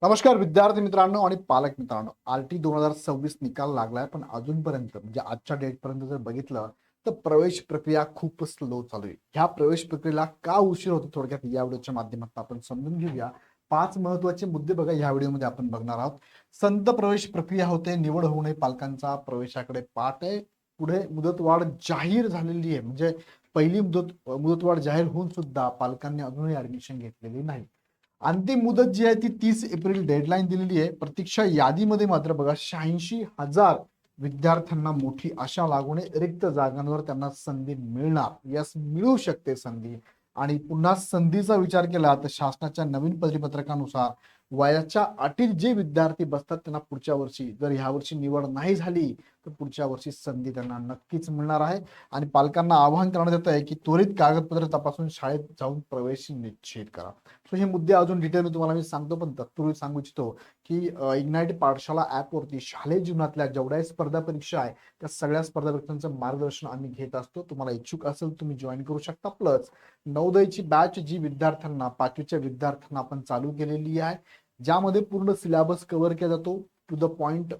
नमस्कार विद्यार्थी मित्रांनो आणि पालक मित्रांनो, आरटी 2026 निकाल लागलाय, पण अजूनपर्यंत म्हणजे आजच्या डेट पर्यंत जर बघितलं तर प्रवेश प्रक्रिया खूप स्लो चालू आहे. ह्या प्रवेश प्रक्रियेला का उशीर होतो थोडक्यात या व्हिडिओच्या माध्यमातून आपण समजून घेऊया. 5 महत्त्वाचे मुद्दे बघा ह्या व्हिडिओमध्ये आपण बघणार आहोत. संत प्रवेश प्रक्रिया होते, निवड होऊ नये, पालकांचा प्रवेशाकडे पाठ आहे. पुढे मुदतवाढ जाहीर झालेली आहे, म्हणजे पहिली मुदतवाढ जाहीर होऊन सुद्धा पालकांनी अजूनही ऍडमिशन घेतलेली नाही. अंतिम मुदत जी आहे ती 30 एप्रिल डेडलाईन दिलेली आहे. प्रतीक्षा यादीमध्ये मात्र बघा 86,000 विद्यार्थ्यांना मोठी आशा लागू नये, रिक्त जागांवर त्यांना संधी मिळणार. यस, मिळू शकते संधी. आणि पुन्हा संधीचा विचार केला तर शासनाच्या नवीन परिपत्रकानुसार वयाच्या अटीत जे विद्यार्थी बसतात त्यांना पुढच्या वर्षी, जर ह्या वर्षी निवड नाही झाली तर पुढच्या वर्षी संधी त्यांना नक्कीच मिळणार आहे. आणि पालकांना आवाहन करण्यात येत आहे की त्वरित कागदपत्र तपासून शाळेत जाऊन प्रवेश निश्चित करा. सो हे मुद्दे अजून डिटेल मी तुम्हाला सांगतो, पण तत्पूर्वी सांगू इच्छितो की इग्नाइट पाठशाला ऍपवरती शालेय जीवनातल्या जेवढ्या स्पर्धा परीक्षा आहे त्या सगळ्या स्पर्धा परीक्षांचं मार्गदर्शन आम्ही घेत असतो. तुम्हाला इच्छुक असेल तुम्ही जॉईन करू शकता. प्लस नवोदयची बॅच जी विद्यार्थ्यांना 5वीच्या विद्यार्थ्यांना आपण चालू केलेली आहे, ज्यामध्ये पूर्ण सिलेबस कव्हर केला जातो. टू द पॉइंट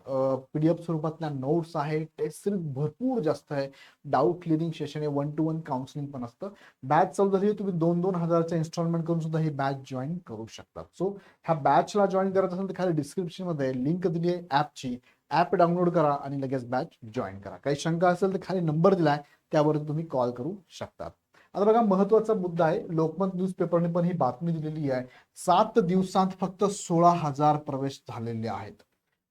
पीडीएफ स्वरूपातल्या नोट्स आहे, टेस्ट सिरीज भरपूर जास्त आहे, डाऊट क्लिअरिंग सेशन आहे, 1-to-1 काउन्सिलिंग पण असतं. बॅच चालू झाली, तुम्ही 2-2 हजारच्या इन्स्टॉलमेंट करून सुद्धा ही बॅच जॉईन करू शकता. सो ह्या बॅचला जॉईन करायचं असेल तर खाली डिस्क्रिप्शन मध्ये लिंक दिली आहे ऍपची. ऍप डाउनलोड करा आणि लगेच बॅच जॉईन करा. काही शंका असेल तर खाली नंबर दिलाय, त्यावर तुम्ही कॉल करू शकता. आता बघा, महत्वाचा मुद्दा आहे. लोकमत न्यूजपेपरने पण ही बातमी दिलेली आहे. 7 दिवसांत फक्त 16,000 प्रवेश झालेले आहेत.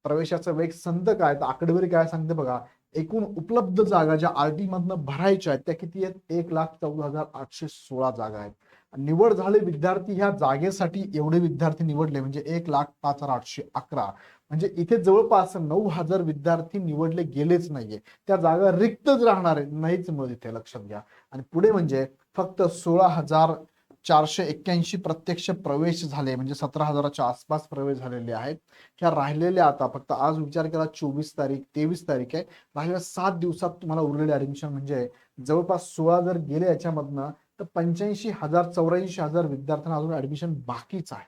प्रवेशाचा वेग संत काय, तर आकडेवारी काय सांगते बघा. एकूण उपलब्ध जागा ज्या आरटी मधनं भरायच्या आहेत त्या किती आहेत? 1,14,816 जागा आहेत. निवड झाले विद्यार्थी, ह्या जागेसाठी एवढे विद्यार्थी निवडले म्हणजे 1,05,811. म्हणजे इथे जवळपास 9,000 विद्यार्थी निवडले गेलेच नाहीये. त्या जागा रिक्तच राहणार आहे, नाहीच मिळत इथे, लक्षात घ्या. आणि पुढे म्हणजे फक्त 16,481 प्रत्यक्ष प्रवेश झाले, म्हणजे 17,000च्या आसपास प्रवेश झालेले आहेत. ह्या राहिलेल्या आता फक्त आज विचार केला 24 तारीख 23 तारीख आहे, राहिलेल्या 7 दिवसात तुम्हाला उरलेले ऍडमिशन म्हणजे जवळपास 16 जर गेले याच्यामधनं तर 85,000 विद्यार्थ्यांना अजून ऍडमिशन बाकीच आहे.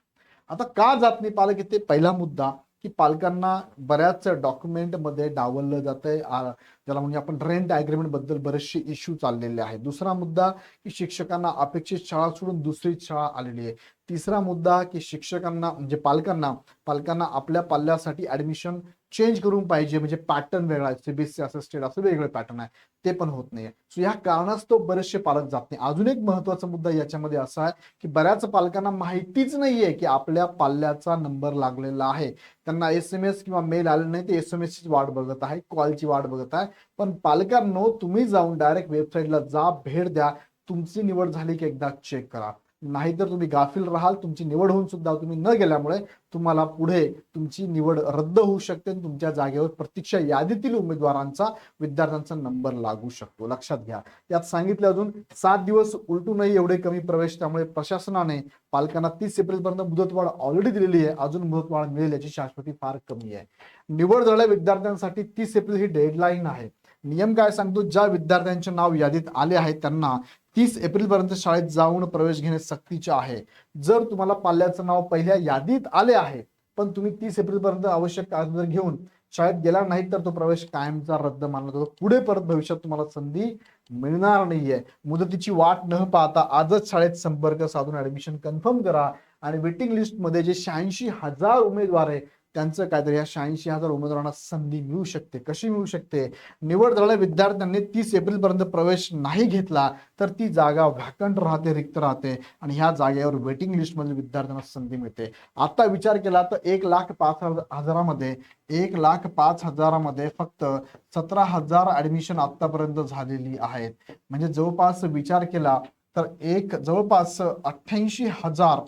आता का जात नाही पालक, इथे पहिला मुद्दा की पालकांना बऱ्याच डॉक्युमेंट मध्ये डावललं जातंय, ज्याला म्हणजे आपण रेंट अग्रीमेंट बद्दल बरेचसे इश्यू चाललेले आहेत. दुसरा मुद्दा की शिक्षकांना अपेक्षित शाळा सोडून दुसरी शाळा आलेली आहे. तिसरा मुद्दा की शिक्षकांना म्हणजे पालकांना आपल्या पाल्यासाठी ऍडमिशन चेंज करून पाहिजे, म्हणजे पॅटर्न वेगळा आहे, सीबीएसई असं स्टेट असं वेगळं पॅटर्न आहे, ते पण होत नाहीये. सो या कारणास्तव बरेचसे पालक जात नाही. अजून एक महत्वाचा मुद्दा याच्यामध्ये असा आहे की बऱ्याच पालकांना माहितीच नाहीये की आपल्या पाल्याचा नंबर लागलेला आहे. त्यांना SMS किंवा मेल आले नाही, ते SMS ची वाट बघत आहे, कॉलची वाट बघत आहे. पण पालकांनो, तुम्ही जाऊन डायरेक्ट वेबसाईटला जा, भेट द्या, तुमची निवड झाली की एकदा चेक करा. नाहीतर तुम्ही गाफील राहाल. तुमची निवड होऊन सुद्धा तुम्ही न गेल्यामुळे तुम्हाला पुढे तुमची निवड रद्द होऊ शकते आणि तुमच्या जागेवर प्रतीक्षा यादीतील उमेदवारांचा विद्यार्थ्यांचा नंबर लागू शकतो, लक्षात घ्या. यात सांगितलं अजून 7 दिवस उलटू नये एवढे कमी प्रवेश, त्यामुळे प्रशासनाने पालकांना 30 एप्रिल पर्यंत मुदतवाढ ऑलरेडी दिलेली आहे. अजून मुदतवाढ मिळेल याची शाश्वती फार कमी आहे. निवड झालेल्या विद्यार्थ्यांसाठी 30 एप्रिल ही डेडलाईन आहे. नियम काय सांगतो, ज्या विद्यार्थ्यांचे नाव यादीत आले आहे त्यांना 30 एप्रिल पर्यंत शाळेत जाऊन प्रवेश घेणे सक्तीचे आहे. जर तुम्हाला पाल्याचं नाव पहिल्या यादीत आले आहे पण तुम्ही 30 एप्रिल पर्यंत आवश्यक कागदपत्र घेऊन शाळेत गेला नाही तर तो प्रवेश कायमचा रद्द मानला जातो. पुढे परत भविष्यात तुम्हाला संधी मिळणार नाहीये. मुदतीची वाट न पाहता आजच शाळेत संपर्क साधून ऍडमिशन कन्फर्म करा. आणि वेटिंग लिस्ट मध्ये जे 86,000 उमेदवार आहे त्यांचं काहीतरी, या 86,000 उमेदवारांना संधी मिळू शकते. कशी मिळू शकते? निवड झालेल्या विद्यार्थ्यांनी 30 एप्रिल पर्यंत प्रवेश नाही घेतला तर ती जागा व्हॅकंट राहते, रिक्त राहते आणि ह्या जागेवर वेटिंग लिस्ट मधील विद्यार्थ्यांना संधी मिळते. आता विचार केला तर 1,05,000मध्ये 1,05,000मध्ये फक्त 17,000 ऍडमिशन आतापर्यंत झालेली आहेत. म्हणजे जवळपास विचार केला तर जवळपास 88,000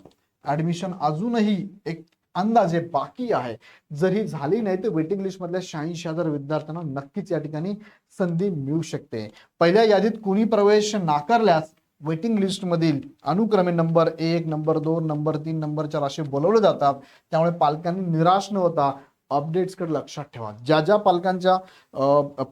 ऍडमिशन अजूनही एक अंदाजे बाकी आहे. जरी झाली नाही तर वेटिंग लिस्ट मधल्या 86,000 विद्यार्थ्यांना नक्कीच या ठिकाणी संधी मिळू शकते. पहिल्या यादीत कुणी प्रवेश नाकारल्यास वेटिंग लिस्ट मधील अनुक्रमे नंबर 1, नंबर 2, नंबर 3, नंबर 4 असे बोलवले जातात. त्यामुळे पालकांनी निराश न होता अपडेट्सकडे लक्षात ठेवा. ज्या पालकांच्या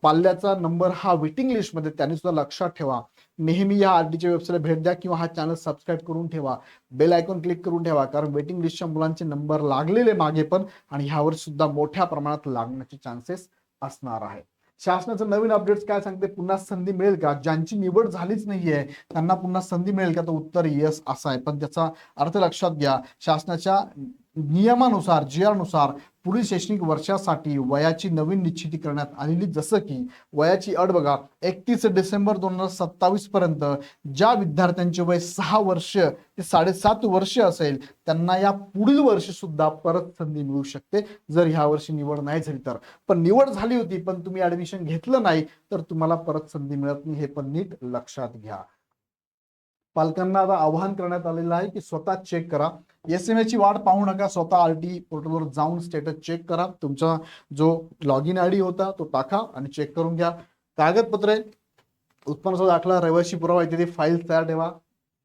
पाल्याचा नंबर हा वेटिंग लिस्ट मध्ये, त्यांनी सुद्धा लक्षात ठेवा नेहमी या आरटीच्या वेबसाईटला भेट द्या किंवा हा चॅनल सबस्क्राईब करून ठेवा, बेल आयकॉन क्लिक करून ठेवा, कारण वेटिंग लिस्टच्या मुलांचे नंबर लागलेले मागे पण आणि ह्यावर सुद्धा मोठ्या प्रमाणात लागण्याचे चान्सेस असणार आहे. शासनाचं नवीन अपडेट्स काय सांगते, पुन्हा संधी मिळेल का? ज्यांची निवड झालीच नाहीये त्यांना पुन्हा संधी मिळेल का? तर उत्तर येस असं आहे, पण त्याचा अर्थ लक्षात घ्या. शासनाच्या नियमानुसार, जी आर नुसार पुढील शैक्षणिक वर्षासाठी वयाची नवीन निश्चिती करण्यात आलेली, जसं की वयाची अट बघा, 31 डिसेंबर 2027 पर्यंत ज्या विद्यार्थ्यांचे वय 6 वर्ष ते 7.5 वर्ष असेल त्यांना या पुढील वर्षी सुद्धा परत संधी मिळू शकते, जर ह्या वर्षी निवड नाही झाली तर. पण निवड झाली होती पण तुम्ही ऍडमिशन घेतलं नाही तर तुम्हाला परत संधी मिळत नाही, हे पण नीट लक्षात घ्या. पालकांना आता आवाहन करण्यात आलेलं आहे की स्वतः चेक करा, एसएमएस ची वाट पाहू नका, स्वतः आरटी पोर्टलवर जाऊन स्टेटस चेक करा, तुमचा जो लॉग इन आयडी होता तो टाका आणि चेक करून घ्या. कागदपत्रे, उत्पन्नाचा दाखला, रहिवासी पुरावा इत्यादी फाईल तयार ठेवा.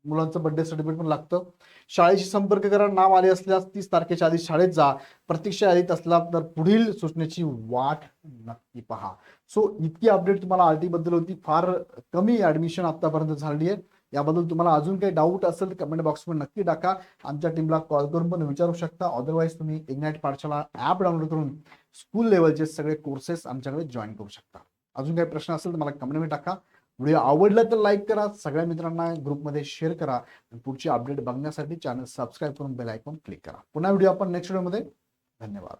मुलांचं बर्थडे सर्टिफिकेट पण लागतं. शाळेशी संपर्क करा, नाव आले असल्यास 30 तारखेच्या आधी शाळेत जा, प्रतीक्षा यादीत असला तर पुढील सूचनेची वाट नक्की पहा. सो इतकी अपडेट तुम्हाला आरटी बद्दल होती. फार कमी ऍडमिशन आतापर्यंत झाली आहे. याबद्दल तुम्हाला अजून काही डाऊट असेल तर कमेंट बॉक्समध्ये नक्की टाका. आमच्या टीमला कॉल करून पण विचारू शकता. अदरवाईज तुम्ही इग्नाइट पाठशाला ऍप डाउनलोड करून स्कूल लेवलचे सगळे कोर्सेस आमच्याकडे जॉईन करू शकता. अजून काही प्रश्न असेल तर मला कमेंटमध्ये टाका. व्हिडिओ आवडला तर लाईक करा, सगळ्या मित्रांना ग्रुपमध्ये शेअर करा. पुढची अपडेट बघण्यासाठी चॅनल सबस्क्राईब करून बेल आयकॉन क्लिक करा. पुन्हा व्हिडिओ आपण नेक्स्ट व्हिडिओमध्ये. धन्यवाद.